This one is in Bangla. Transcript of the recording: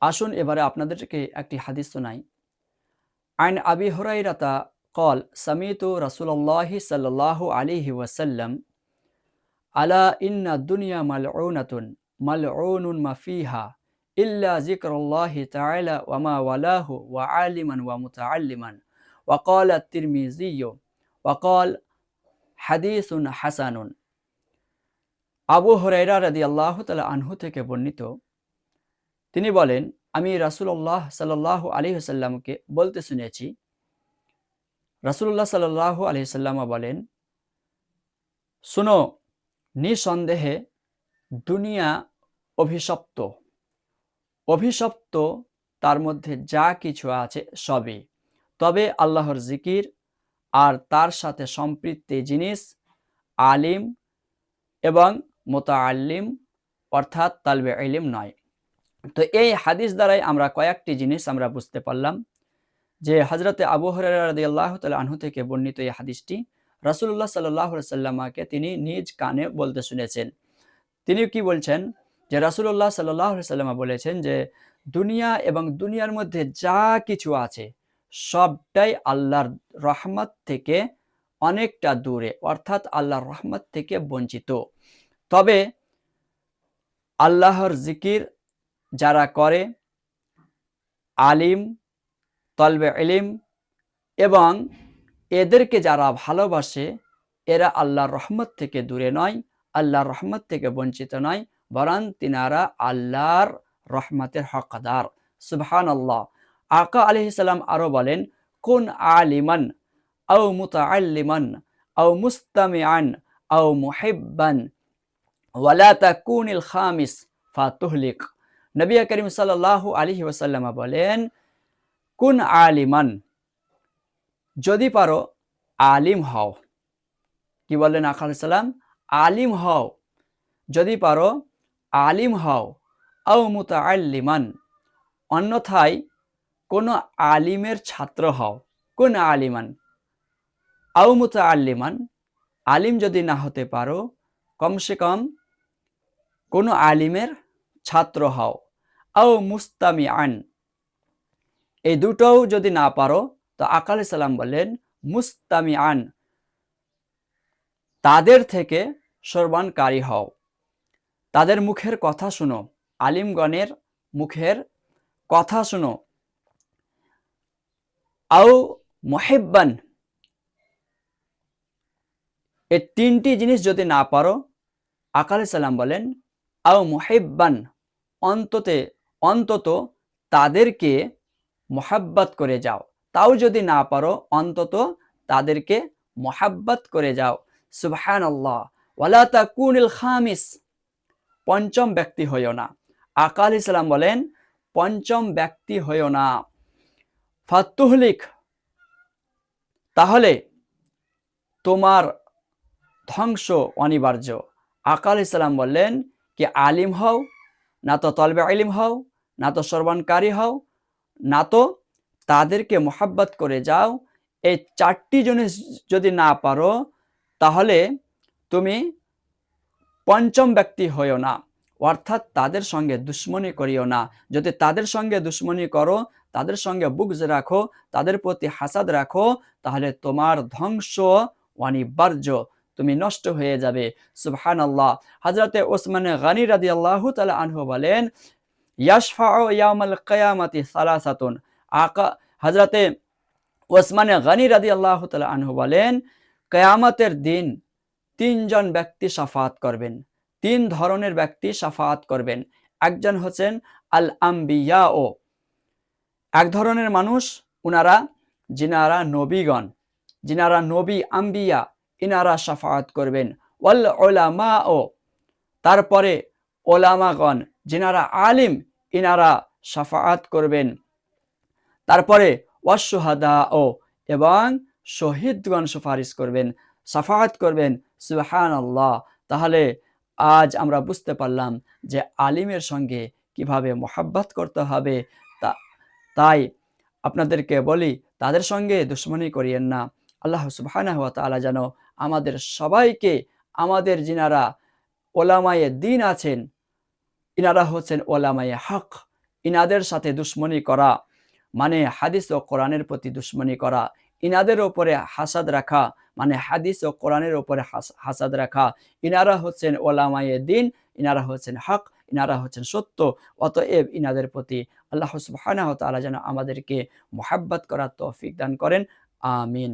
আসুন এবারে আপনাদেরকে একটি হাদিস শোনাই। আন আবি হুরায়রাতা قال سمعت رسول الله صلى الله عليه وسلم আলা ইন্না দুনিয়া মালউনাতুন মালউনুন মা ফিহা ইল্লা যিকরুল্লাহি তাআলা ওয়া মা ওয়ালাহু ওয়া আলিমান ওয়া মুতাআল্লিমান ওয়া ক্বালা আত-তিরমিযী ওয়া ক্বাল হাদিসুন হাসানুন। আবু হুরায়রা রাদিয়াল্লাহু তাআলা আনহু থেকে বর্ণিত, তিনি বলেন, আমি রাসূলুল্লাহ সাল্লাল্লাহু আলাইহি ওয়াসাল্লামকে বলতে শুনেছি, রাসূলুল্লাহ সাল্লাল্লাহু আলাইহি ওয়াসাল্লাম বলেন, শুনো, নিঃসন্দেহে দুনিয়া অভিশপ্ত। অভিশপ্ত তার মধ্যে যা কিছু আছে সবই, তবে আল্লাহর জিকির আর তার সাথে সম্পৃক্ত জিনিস আলিম এবং মুতাআল্লিম অর্থাৎ তালবে ইলম নয়। তো এই হাদিস দ্বারাই আমরা কয়েকটি জিনিস আমরা বুঝতে পারলাম যে হযরতে আবু হুরায়রা রাদিয়াল্লাহু তাআলা আনহু থেকে বর্ণিত এই হাদিসটি রাসূলুল্লাহ সাল্লাল্লাহু আলাইহি ওয়াসাল্লামকে তিনি নিজ কানে বলতে শুনেছেন। তিনি কি বলছেন যে রাসূলুল্লাহ সাল্লাল্লাহু আলাইহি ওয়াসাল্লাম বলেছেন যে দুনিয়া এবং দুনিয়ার মধ্যে যা কিছু আছে সবটাই আল্লাহর রহমত থেকে অনেকটা দূরে, অর্থাৎ আল্লাহর রহমত থেকে বঞ্চিত। তবে আল্লাহর জিকির যারা করে, আলিম, তলবে ইলম এবং এদেরকে যারা ভালোবাসে, এরা আল্লাহর রহমত থেকে দূরে নয়, আল্লাহর রহমত থেকে বঞ্চিত নয়, বরং তিনারা আল্লাহর রহমতের হকদার। সুবহানাল্লাহ। আকা আলাইহিস সালাম আরো বলেন, কুন আলিমান আও মুতাআল্লিমান আও মুস্তামিআন আও মুহিব্বান ওয়ালা তাকুনিল খামিস ফাতুহলিক। নবী করিম সাল্লাল্লাহু আলাইহি ওয়াসাল্লাম বলেন, কুন আলিমান, যদি পারো আলিম হও। কি বললেন আকা আলাইহিস সালাম? আলিম হও, যদি পারো আলিম হও। আও মুতাআল্লিমান, অন্যথায় কোনো আলিমের ছাত্র হও। কোন আলিমান আও মুতাআল্লিমান, আলিম যদি না হতে পারো, কমসে কম কোনো আলিমের ছাত্র হও। আও মুস্তামিআন, এই দুটোও যদি না পারো তো আকা আলাইহিস সালাম বললেন মুস্তামিআন, তাদের থেকে শ্রবণকারী হও, তাদের মুখের কথা শুনো, আলিমগণের মুখের কথা শুনো। আও মুহিব্বান, এই তিনটি জিনিস যদি না পারো, আকা আলাইহিস সালাম বলেন আও মুহিব্বান, অন্তত তাদেরকে মহাব্বত করে যাও। তাও যদি না পারো, অন্তত তাদেরকে মহাব্বত করে যাও। সুবহানাল্লাহ। ওয়ালা তাকুনিল খামিস, পঞ্চম ব্যক্তি হইও না। আকা আলাইহিস সালাম বলেন পঞ্চম ব্যক্তি হইও না। ফাতুহলিক, তাহলে তোমার ধ্বংস অনিবার্য। আকা আলাইহিস সালাম বললেন কি আলিম হও, না তো তলবে ইলম হও, না তো শ্রবণকারী হও, না তো তাদেরকে মহাব্বত করে যাও। এই চারটি জিনিস যদি না পারো, তাহলে তুমি পঞ্চম ব্যক্তি হইও না, অর্থাৎ তাদের সঙ্গে দুশ্মনী করিও না। যদি তাদের সঙ্গে দুশ্মনী করো, তাদের সঙ্গে বুগজ রাখো, তাদের প্রতি হাসাদ রাখো, তাহলে তোমার ধ্বংস অনিবার্য, তুমি নষ্ট হয়ে যাবে। সুবহানাল্লাহ। হযরতে ওসমান গনি রাদিয়াল্লাহু তাআলা আনহু বলেন, ইয়াশফাউ ইয়াউমাল কিয়ামাতি সালাসাতুন। হযরতে ওসমান গনি রাদিয়াল্লাহু তাআলা আনহু বলেন, কিয়ামতের দিন তিনজন ব্যক্তি শাফাআত করবেন। তিন ধরনের ব্যক্তি শাফাআত করবেন। একজন হচ্ছেন আল আম্বিয়া, ও এক ধরনের মানুষ, যিনারা নবীগণ, যিনারা নবী আম্বিয়া, ইনারা শাফাআত করবেন। ওয়াল উলামা, ও তারপরে ওলামাগণ, যিনারা আলিম, ইনারা শাফাআত করবেন। তারপরে ওয়াশুহাদা, ও এবং শহীদগণ সুপারিশ করবেন, শাফাআত করবেন। সুবহানাল্লাহ। তাহলে আজ আমরা বুঝতে পারলাম যে আলিমের সঙ্গে কিভাবে মহাব্বত করতে হবে। তাই আপনাদেরকে বলি, তাদের সঙ্গে দুশ্মনী করিয়েন না। আল্লাহ সুবহানাহু ওয়া তাআলা যেন আমাদের সবাইকে, আমাদের যিনারা ওলামায়ে দ্বীন আছেন, ইনারা হচ্ছেন ওলামায়ে হক, ইনাদের সাথে দুশ্মনী করা মানে হাদিস ও কোরআনের প্রতি দুশ্মনী করা, ইনাদের ওপরে হাসাদ রাখা মানে হাদিস ও কোরআনের ওপরে হাসাদ রাখা। ইনারা হচ্ছেন ওলামায়ে দ্বীন, ইনারা হচ্ছেন হক, ইনারা হচ্ছেন সত্য। অতএব ইনাদের প্রতি আল্লাহ সুবহানাহু ওয়া তাআলা যেন আমাদেরকে মুহাব্বত করার তৌফিক দান করেন। আমিন।